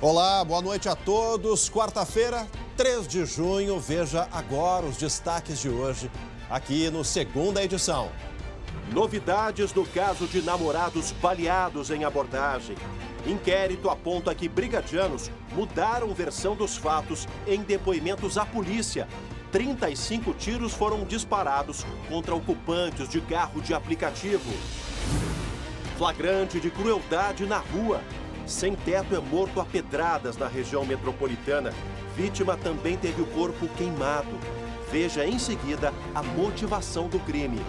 Olá, boa noite a todos. Quarta-feira, 3 de junho. Veja agora os destaques de hoje, aqui no Segunda Edição. Novidades do caso de namorados baleados em abordagem. Inquérito aponta que brigadianos mudaram versão dos fatos em depoimentos à polícia. 35 tiros foram disparados contra ocupantes de carro de aplicativo. Flagrante de crueldade na rua. Sem teto é morto a pedradas na região metropolitana. Vítima também teve o corpo queimado. Veja em seguida a motivação do crime.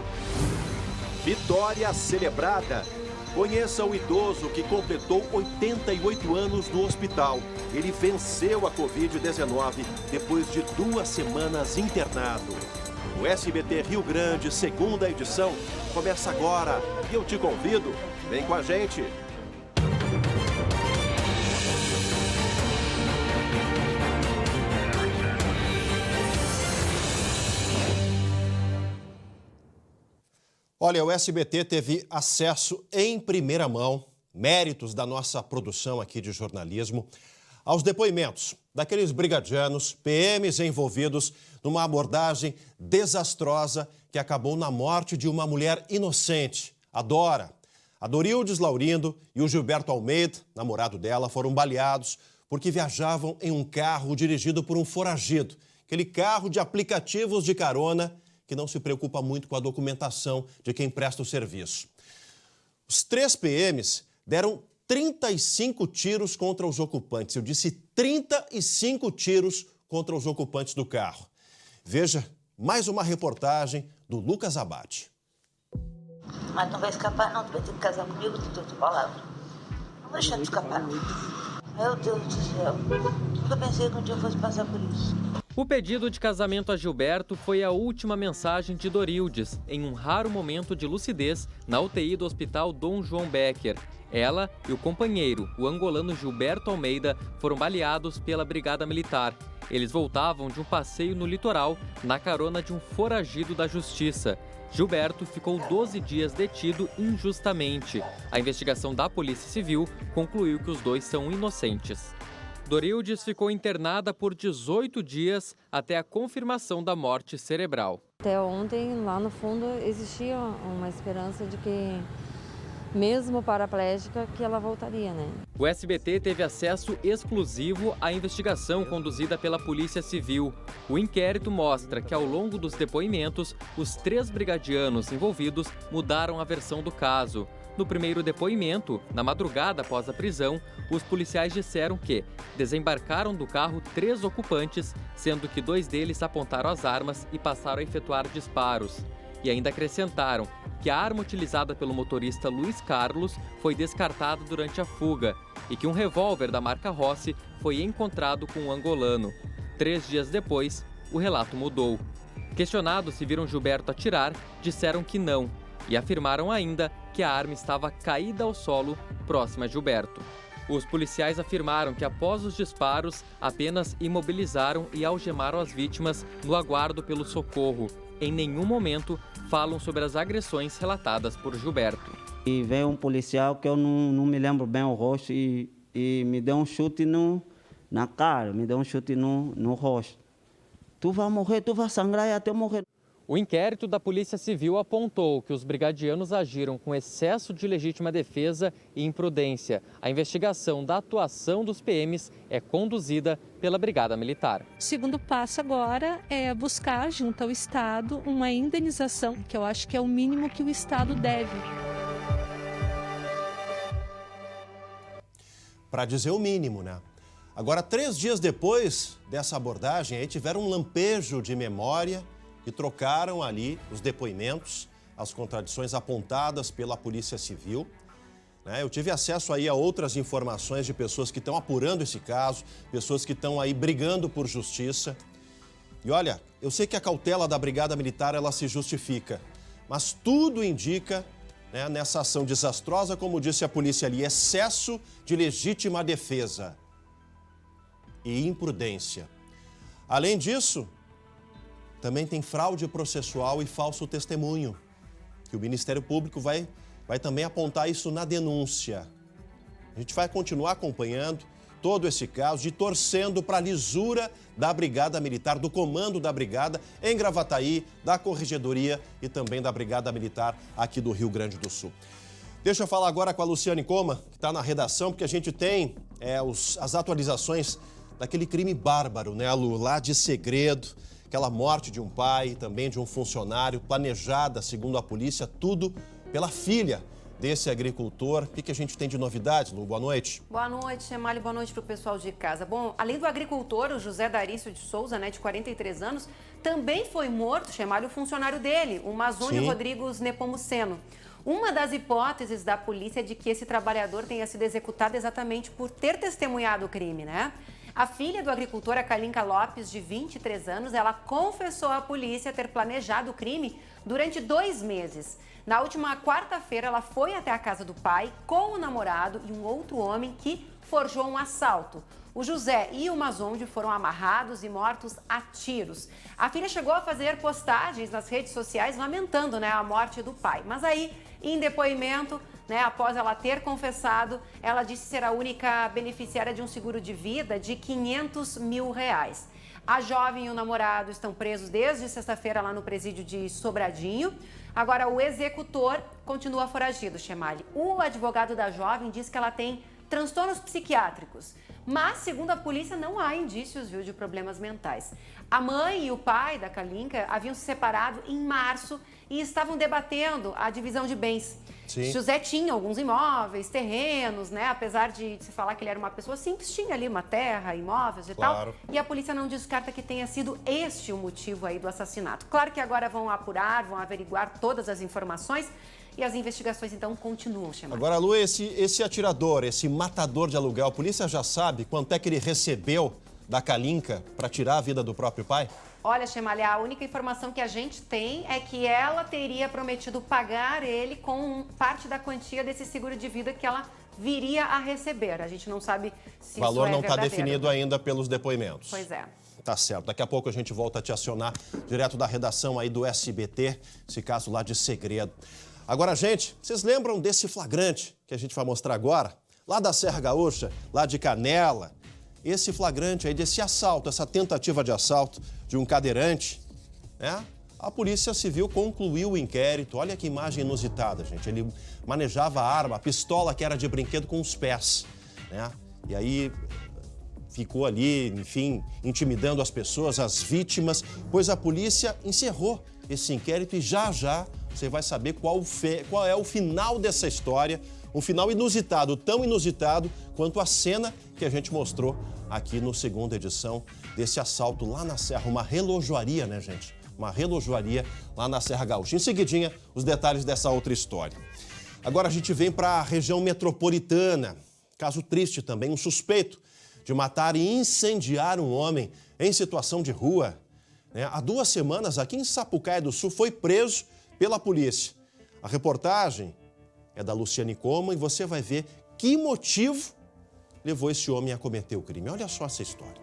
Vitória celebrada. Conheça o idoso que completou 88 anos no hospital. Ele venceu a Covid-19 depois de 2 semanas internado. O SBT Rio Grande, segunda edição, começa agora. E eu te convido, vem com a gente. Olha, o SBT teve acesso em primeira mão, méritos da nossa produção aqui de jornalismo, aos depoimentos daqueles brigadianos, PMs envolvidos numa abordagem desastrosa que acabou na morte de uma mulher inocente, a Dora. A Dorildes Laurindo e o Gilberto Almeida, namorado dela, foram baleados porque viajavam em um carro dirigido por um foragido, aquele carro de aplicativos de carona que não se preocupa muito com a documentação de quem presta o serviço. Os 3 PMs deram 35 tiros contra os ocupantes. Eu disse 35 tiros contra os ocupantes do carro. Veja mais uma reportagem do Lucas Abate. Mas não vai escapar não, tu vai ter que casar comigo, tu tem tua palavra. Não vou deixar de escapar não. Meu Deus do céu, nunca pensei que um dia eu fosse passar por isso. O pedido de casamento a Gilberto foi a última mensagem de Dorildes, em um raro momento de lucidez na UTI do Hospital Dom João Becker. Ela e o companheiro, o angolano Gilberto Almeida, foram baleados pela Brigada Militar. Eles voltavam de um passeio no litoral, na carona de um foragido da Justiça. Gilberto ficou 12 dias detido injustamente. A investigação da Polícia Civil concluiu que os dois são inocentes. Dorildes ficou internada por 18 dias até a confirmação da morte cerebral. Até ontem, lá no fundo, existia uma esperança de que, mesmo paraplégica, que ela voltaria, né? O SBT teve acesso exclusivo à investigação conduzida pela Polícia Civil. O inquérito mostra que, ao longo dos depoimentos, os 3 brigadianos envolvidos mudaram a versão do caso. No primeiro depoimento, na madrugada após a prisão, os policiais disseram que desembarcaram do carro 3 ocupantes, sendo que 2 deles apontaram as armas e passaram a efetuar disparos. E ainda acrescentaram que a arma utilizada pelo motorista Luiz Carlos foi descartada durante a fuga e que um revólver da marca Rossi foi encontrado com um angolano. 3 dias depois, o relato mudou. Questionados se viram Gilberto atirar, disseram que não e afirmaram ainda que a arma estava caída ao solo, próxima a Gilberto. Os policiais afirmaram que, após os disparos, apenas imobilizaram e algemaram as vítimas no aguardo pelo socorro. Em nenhum momento falam sobre as agressões relatadas por Gilberto. E veio um policial que eu não me lembro bem o rosto e me deu um chute na cara, me deu um chute no rosto. Tu vai morrer, tu vai sangrar e até morrer. O inquérito da Polícia Civil apontou que os brigadianos agiram com excesso de legítima defesa e imprudência. A investigação da atuação dos PMs é conduzida pela Brigada Militar. O segundo passo agora é buscar, junto ao Estado, uma indenização, que eu acho que é o mínimo que o Estado deve. Para dizer o mínimo, né? Agora, 3 dias depois dessa abordagem, aí tiveram um lampejo de memória e trocaram ali os depoimentos, as contradições apontadas pela Polícia Civil. Eu tive acesso aí a outras informações de pessoas que estão apurando esse caso, pessoas que estão aí brigando por justiça. E olha, eu sei que a cautela da Brigada Militar ela se justifica, mas tudo indica, nessa ação desastrosa, como disse a polícia ali, excesso de legítima defesa e imprudência. Além disso, também tem fraude processual e falso testemunho, que o Ministério Público vai também apontar isso na denúncia. A gente vai continuar acompanhando todo esse caso e torcendo para a lisura da Brigada Militar, do comando da Brigada em Gravataí, da Corregedoria e também da Brigada Militar aqui do Rio Grande do Sul. Deixa eu falar agora com a Luciane Coma, que está na redação, porque a gente tem as atualizações daquele crime bárbaro, né, Lu? Lá de Segredo, aquela morte de um pai e também de um funcionário, planejada, segundo a polícia, tudo pela filha desse agricultor. O que a gente tem de novidades, Lu? Boa noite. Boa noite, Chemali. Boa noite para o pessoal de casa. Bom, além do agricultor, o José Darício de Souza, né, de 43 anos, também foi morto, Chemali, o funcionário dele, o Mazônio Rodrigues Nepomuceno. Uma das hipóteses da polícia é de que esse trabalhador tenha sido executado exatamente por ter testemunhado o crime, né? A filha do agricultor, a Kalinka Lopes, de 23 anos, ela confessou à polícia ter planejado o crime durante 2 meses. Na última quarta-feira, ela foi até a casa do pai com o namorado e um outro homem que forjou um assalto. O José e o Mazônio foram amarrados e mortos a tiros. A filha chegou a fazer postagens nas redes sociais lamentando, né, a morte do pai. Mas aí, em depoimento, né, após ela ter confessado, ela disse ser a única beneficiária de um seguro de vida de R$500 mil. A jovem e o namorado estão presos desde sexta-feira lá no presídio de Sobradinho. Agora, o executor continua foragido, Chemali. O advogado da jovem diz que ela tem transtornos psiquiátricos. Mas, segundo a polícia, não há indícios, viu, de problemas mentais. A mãe e o pai da Kalinka haviam se separado em março e estavam debatendo a divisão de bens. Sim. José tinha alguns imóveis, terrenos, né? Apesar de se falar que ele era uma pessoa simples, tinha ali uma terra, imóveis e tal. E a polícia não descarta que tenha sido este o motivo aí do assassinato. Claro que agora vão apurar, vão averiguar todas as informações e as investigações, então, continuam, Chemali. Agora, Lu, esse atirador, esse matador de aluguel, a polícia já sabe quanto é que ele recebeu da Kalinka para tirar a vida do próprio pai? Olha, Chemali, a única informação que a gente tem é que ela teria prometido pagar ele com parte da quantia desse seguro de vida que ela viria a receber. A gente não sabe se o valor isso é não está verdadeiro. definido ainda pelos depoimentos. Pois é. Tá certo. Daqui a pouco a gente volta a te acionar direto da redação aí do SBT, esse caso lá de Segredo. Agora, gente, vocês lembram desse flagrante que a gente vai mostrar agora? Lá da Serra Gaúcha, lá de Canela. Esse flagrante aí desse assalto, essa tentativa de assalto de um cadeirante, né? A Polícia Civil concluiu o inquérito. Olha que imagem inusitada, gente. Ele manejava a arma, a pistola que era de brinquedo com os pés, né? E aí ficou ali, enfim, intimidando as pessoas, as vítimas, pois a polícia encerrou esse inquérito e já você vai saber qual é o final dessa história, um final inusitado, tão inusitado quanto a cena que a gente mostrou aqui no segunda edição desse assalto lá na Serra, uma relojoaria, né, gente? Uma relojoaria lá na Serra Gaúcha. Em seguidinha, os detalhes dessa outra história. Agora a gente vem para a região metropolitana. Caso triste também, um suspeito de matar e incendiar um homem em situação de rua. Há 2 semanas, aqui em Sapucaia do Sul, foi preso pela polícia. A reportagem é da Luciane Coma e você vai ver que motivo levou esse homem a cometer o crime. Olha só essa história.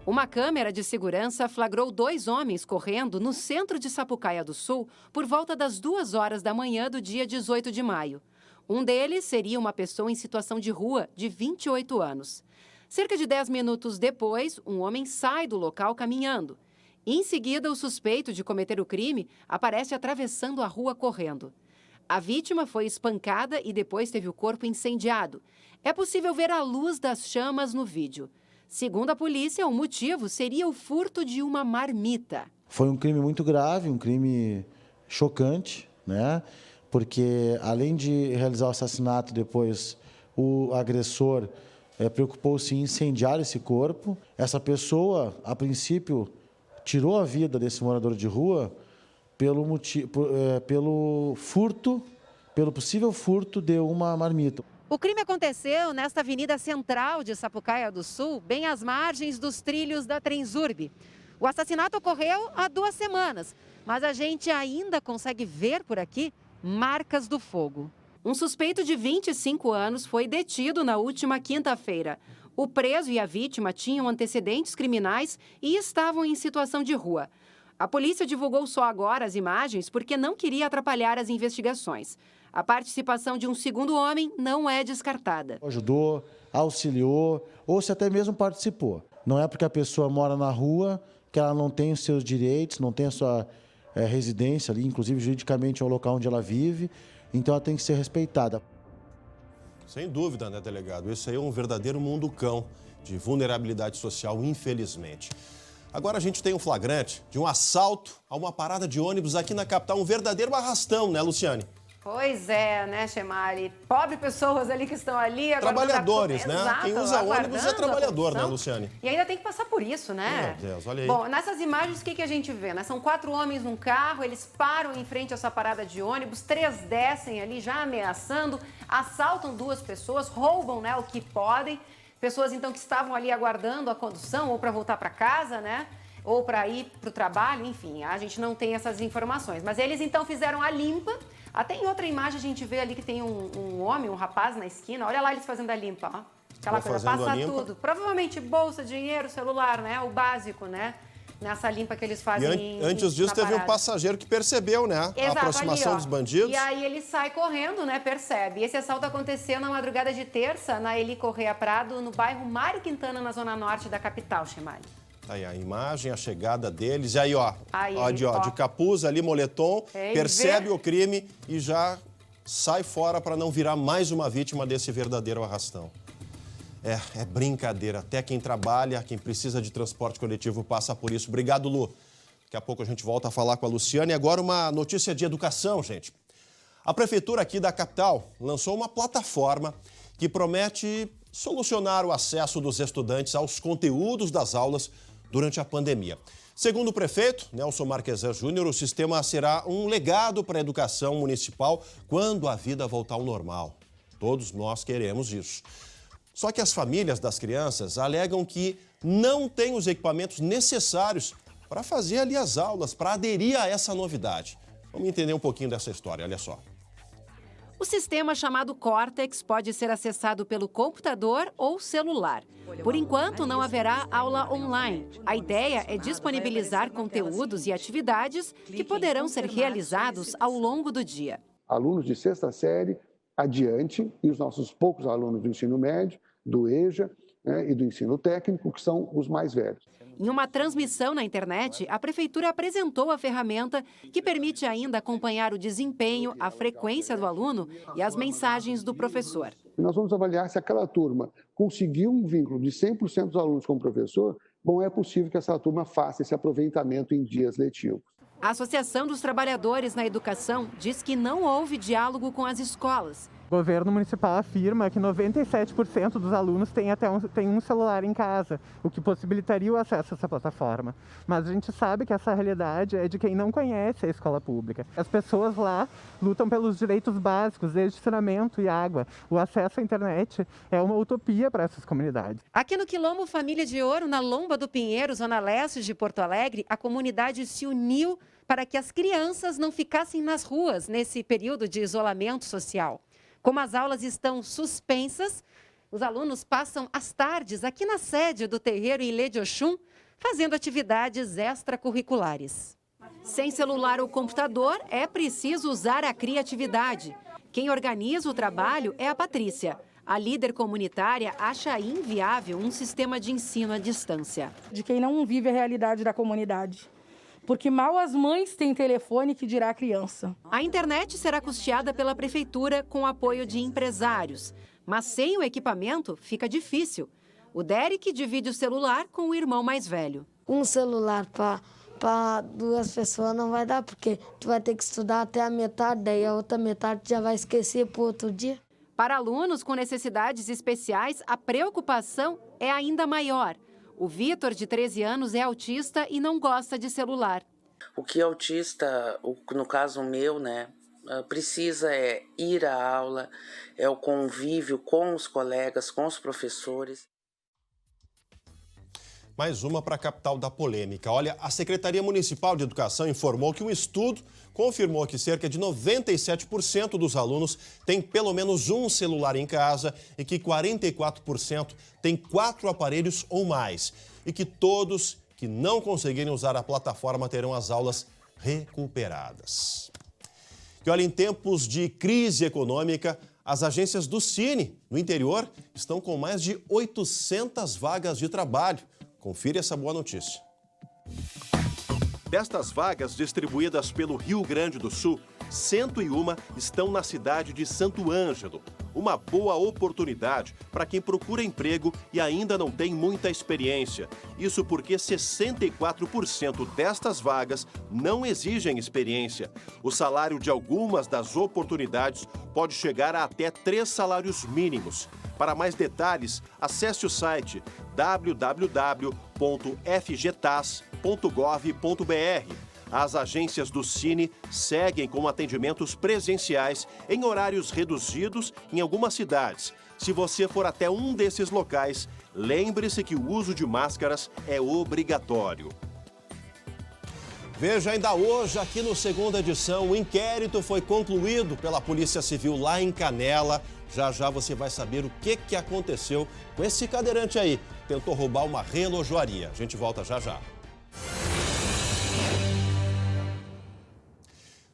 Uma câmera de segurança flagrou 2 homens correndo no centro de Sapucaia do Sul por volta das 2 horas da manhã do dia 18 de maio. Um deles seria uma pessoa em situação de rua de 28 anos. Cerca de 10 minutos depois, um homem sai do local caminhando. Em seguida, o suspeito de cometer o crime aparece atravessando a rua correndo. A vítima foi espancada e depois teve o corpo incendiado. É possível ver a luz das chamas no vídeo. Segundo a polícia, o motivo seria o furto de uma marmita. Foi um crime muito grave, um crime chocante, né? Porque além de realizar o assassinato, depois o agressor preocupou-se em incendiar esse corpo. Essa pessoa, a princípio, tirou a vida desse morador de rua pelo possível furto de uma marmita. O crime aconteceu nesta avenida central de Sapucaia do Sul, bem às margens dos trilhos da Transurb. O assassinato ocorreu há 2 semanas, mas a gente ainda consegue ver por aqui marcas do fogo. Um suspeito de 25 anos foi detido na última quinta-feira. O preso e a vítima tinham antecedentes criminais e estavam em situação de rua. A polícia divulgou só agora as imagens porque não queria atrapalhar as investigações. A participação de um segundo homem não é descartada. Ajudou auxiliou ou se até mesmo participou. Não é porque a pessoa mora na rua que ela não tem os seus direitos, não tem a sua residência ali, inclusive juridicamente é o local onde ela vive, então ela tem que ser respeitada. Sem dúvida, né, delegado? Isso aí é um verdadeiro munducão de vulnerabilidade social, infelizmente. Agora a gente tem um flagrante de um assalto a uma parada de ônibus aqui na capital, um verdadeiro arrastão, né, Luciane? Pois é, né, Chemali? Pobre pessoas ali que estão ali... Trabalhadores, né? Exato, Quem usa ônibus é trabalhador, né, Luciane? E ainda tem que passar por isso, né? Meu Deus, olha aí. Bom, nessas imagens, o que a gente vê, né? São 4 homens num carro, eles param em frente a essa parada de ônibus, 3 descem ali já ameaçando, assaltam 2 pessoas, roubam, né, o que podem. Pessoas, então, que estavam ali aguardando a condução ou para voltar para casa, né? Ou para ir para o trabalho, enfim, a gente não tem essas informações. Mas eles, então, fizeram a limpa. Até em outra imagem a gente vê ali que tem um homem, um rapaz na esquina. Olha lá eles fazendo a limpa, ó. Aquela coisa, passa tudo. Provavelmente bolsa, dinheiro, celular, né? O básico, né? Nessa limpa que eles fazem. E antes disso teve um passageiro que percebeu, né? Exato, a aproximação ali, dos bandidos. E aí ele sai correndo, né? Percebe. Esse assalto aconteceu na madrugada de terça, na Eli Correia Prado, no bairro Mário Quintana, na zona norte da capital, Chemali. Aí a imagem, a chegada deles. E aí, ó, aí, de capuz ali, moletom, percebe o crime e já sai fora para não virar mais uma vítima desse verdadeiro arrastão. É brincadeira. Até quem trabalha, quem precisa de transporte coletivo passa por isso. Obrigado, Lu. Daqui a pouco a gente volta a falar com a Luciane. E agora uma notícia de educação, gente. A prefeitura aqui da capital lançou uma plataforma que promete solucionar o acesso dos estudantes aos conteúdos das aulas durante a pandemia. Segundo o prefeito, Nelson Marquesan Júnior, o sistema será um legado para a educação municipal quando a vida voltar ao normal. Todos nós queremos isso. Só que as famílias das crianças alegam que não têm os equipamentos necessários para fazer ali as aulas, para aderir a essa novidade. Vamos entender um pouquinho dessa história, olha só. O sistema chamado Cortex pode ser acessado pelo computador ou celular. Por enquanto, não haverá aula online. A ideia é disponibilizar conteúdos e atividades que poderão ser realizados ao longo do dia. Alunos de 6ª série adiante e os nossos poucos alunos do ensino médio, do EJA, né, e do ensino técnico, que são os mais velhos. Em uma transmissão na internet, a Prefeitura apresentou a ferramenta que permite ainda acompanhar o desempenho, a frequência do aluno e as mensagens do professor. E nós vamos avaliar se aquela turma conseguiu um vínculo de 100% dos alunos com o professor, bom, é possível que essa turma faça esse aproveitamento em dias letivos. A Associação dos Trabalhadores na Educação diz que não houve diálogo com as escolas. O governo municipal afirma que 97% dos alunos têm um celular em casa, o que possibilitaria o acesso a essa plataforma. Mas a gente sabe que essa realidade é de quem não conhece a escola pública. As pessoas lá lutam pelos direitos básicos, desde saneamento e água. O acesso à internet é uma utopia para essas comunidades. Aqui no Quilombo Família de Ouro, na Lomba do Pinheiro, zona leste de Porto Alegre, a comunidade se uniu para que as crianças não ficassem nas ruas nesse período de isolamento social. Como as aulas estão suspensas, os alunos passam as tardes aqui na sede do terreiro Ilê de Oxum, fazendo atividades extracurriculares. Sem celular ou computador, é preciso usar a criatividade. Quem organiza o trabalho é a Patrícia. A líder comunitária acha inviável um sistema de ensino à distância. De quem não vive a realidade da comunidade. Porque mal as mães têm telefone, que dirá a criança. A internet será custeada pela prefeitura com apoio de empresários. Mas sem o equipamento, fica difícil. O Derek divide o celular com o irmão mais velho. Um celular para 2 pessoas não vai dar, porque tu vai ter que estudar até a metade, daí a outra metade já vai esquecer para outro dia. Para alunos com necessidades especiais, a preocupação é ainda maior. O Vitor, de 13 anos, é autista e não gosta de celular. O que autista, no caso meu, né, precisa é ir à aula, é o convívio com os colegas, com os professores. Mais uma para a capital da polêmica. Olha, a Secretaria Municipal de Educação informou que um estudo confirmou que cerca de 97% dos alunos têm pelo menos um celular em casa e que 44% têm 4 aparelhos ou mais. E que todos que não conseguirem usar a plataforma terão as aulas recuperadas. E olha, em tempos de crise econômica, As agências do Cine, no interior, estão com mais de 800 vagas de trabalho. Confira essa boa notícia. Destas vagas distribuídas pelo Rio Grande do Sul, 101 estão na cidade de Santo Ângelo. Uma boa oportunidade para quem procura emprego e ainda não tem muita experiência. Isso porque 64% destas vagas não exigem experiência. O salário de algumas das oportunidades pode chegar a até 3 salários mínimos. Para mais detalhes, acesse o site www.fgtas.gov.br. As agências do Cine seguem com atendimentos presenciais em horários reduzidos em algumas cidades. Se você for até um desses locais, lembre-se que o uso de máscaras é obrigatório. Veja ainda hoje, aqui no Segunda Edição, o inquérito foi concluído pela Polícia Civil lá em Canela. Já já você vai saber o que aconteceu com esse cadeirante aí. Tentou roubar uma relojoaria. A gente volta já já.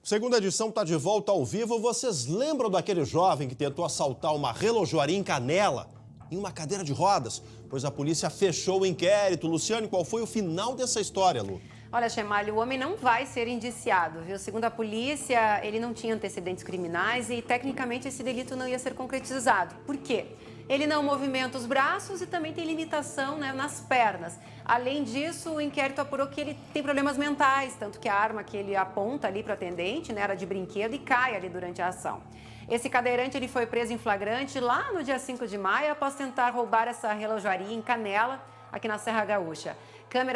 Segunda Edição está de volta ao vivo. Vocês lembram daquele jovem que tentou assaltar uma relojoaria em Canela, em uma cadeira de rodas? Pois a polícia fechou o inquérito. Luciane, qual foi o final dessa história, Lu? Olha, Chemalho, o homem não vai ser indiciado, viu? Segundo a polícia, ele não tinha antecedentes criminais e, tecnicamente, esse delito não ia ser concretizado. Por quê? Ele não movimenta os braços e também tem limitação, né, nas pernas. Além disso, o inquérito apurou que ele tem problemas mentais, tanto que a arma que ele aponta ali para o atendente, né, era de brinquedo e cai ali durante a ação. Esse cadeirante ele foi preso em flagrante lá no dia 5 de maio após tentar roubar essa relojoaria em Canela, aqui na Serra Gaúcha.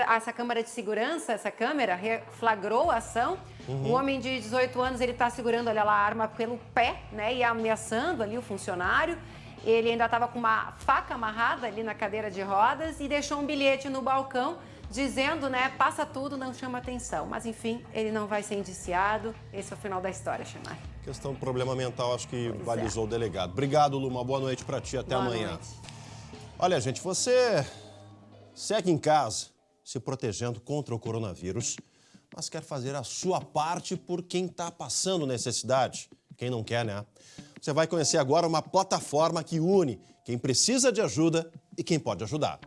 Essa câmera de segurança, essa câmera flagrou a ação. O homem de 18 anos, ele está segurando ali a arma pelo pé, né, e ameaçando ali o funcionário. Ele ainda estava com uma faca amarrada ali na cadeira de rodas e deixou um bilhete no balcão dizendo, né, passa tudo, não chama atenção. Mas, enfim, ele não vai ser indiciado. Esse é o final da história, Xemar. Questão do problema mental, acho que balizou o delegado. Obrigado, Lu. Uma boa noite para ti. Até amanhã. Noite. Olha, gente, você segue em casa, se protegendo contra o coronavírus, mas quer fazer a sua parte por quem está passando necessidade. Quem não quer, né? Você vai conhecer agora uma plataforma que une quem precisa de ajuda e quem pode ajudar.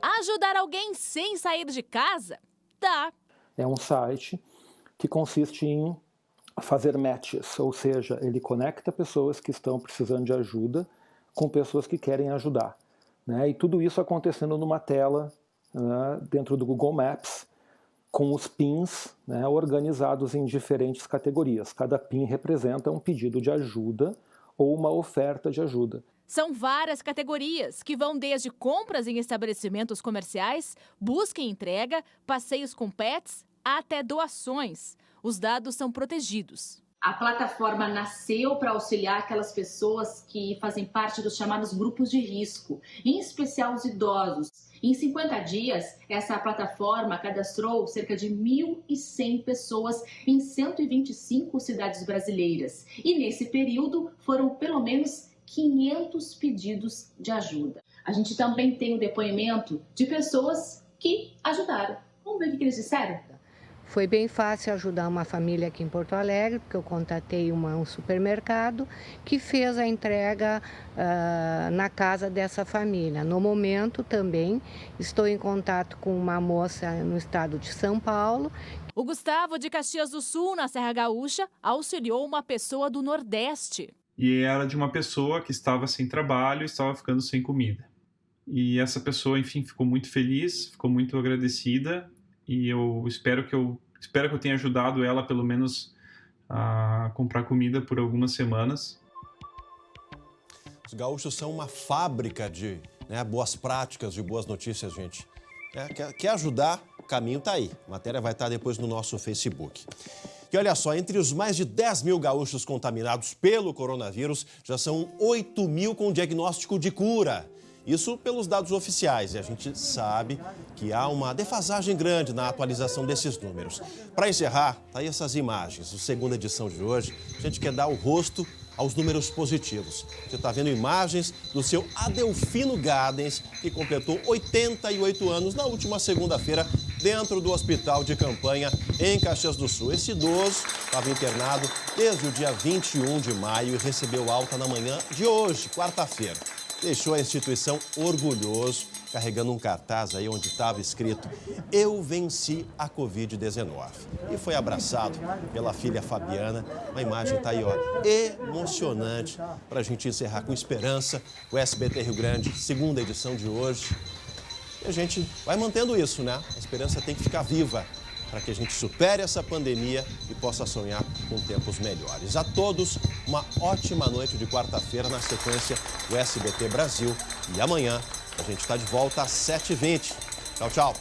Ajudar alguém sem sair de casa? Dá. É um site que consiste em fazer matches, ou seja, ele conecta pessoas que estão precisando de ajuda com pessoas que querem ajudar, né? E tudo isso acontecendo numa tela, né, dentro do Google Maps, com os pins, né, organizados em diferentes categorias. Cada pin representa um pedido de ajuda ou uma oferta de ajuda. São várias categorias, que vão desde compras em estabelecimentos comerciais, busca e entrega, passeios com pets, até doações. Os dados são protegidos. A plataforma nasceu para auxiliar aquelas pessoas que fazem parte dos chamados grupos de risco, em especial os idosos. Em 50 dias, essa plataforma cadastrou cerca de 1.100 pessoas em 125 cidades brasileiras. E nesse período foram pelo menos 500 pedidos de ajuda. A gente também tem o depoimento de pessoas que ajudaram. Vamos ver o que eles disseram? Foi bem fácil ajudar uma família aqui em Porto Alegre, porque eu contatei um supermercado que fez a entrega na casa dessa família. No momento também estou em contato com uma moça no estado de São Paulo. O Gustavo de Caxias do Sul, na Serra Gaúcha, auxiliou uma pessoa do Nordeste. E era de uma pessoa que estava sem trabalho e estava ficando sem comida. E essa pessoa, enfim, ficou muito feliz, ficou muito agradecida. E eu espero que eu tenha ajudado ela, pelo menos, a comprar comida por algumas semanas. Os gaúchos são uma fábrica de boas práticas, de boas notícias, gente. Quer ajudar? O caminho está aí. A matéria vai estar depois no nosso Facebook. E olha só, entre os mais de 10 mil gaúchos contaminados pelo coronavírus, já são 8 mil com diagnóstico de cura. Isso pelos dados oficiais, e a gente sabe que há uma defasagem grande na atualização desses números. Para encerrar, tá aí essas imagens, a segunda edição de hoje. A gente quer dar o rosto aos números positivos. Você está vendo imagens do seu Adelfino Gadens, que completou 88 anos na última segunda-feira, dentro do hospital de campanha em Caxias do Sul. Esse idoso estava internado desde o dia 21 de maio e recebeu alta na manhã de hoje, quarta-feira. Deixou a instituição orgulhoso, carregando um cartaz aí onde estava escrito "Eu venci a Covid-19". E foi abraçado pela filha Fabiana. A imagem está aí, ó, emocionante, para a gente encerrar com esperança o SBT Rio Grande, segunda edição de hoje. E a gente vai mantendo isso, né? A esperança tem que ficar viva para que a gente supere essa pandemia e possa sonhar com tempos melhores. A todos, uma ótima noite de quarta-feira, na sequência do SBT Brasil. E amanhã a gente está de volta às 7h20. Tchau, tchau.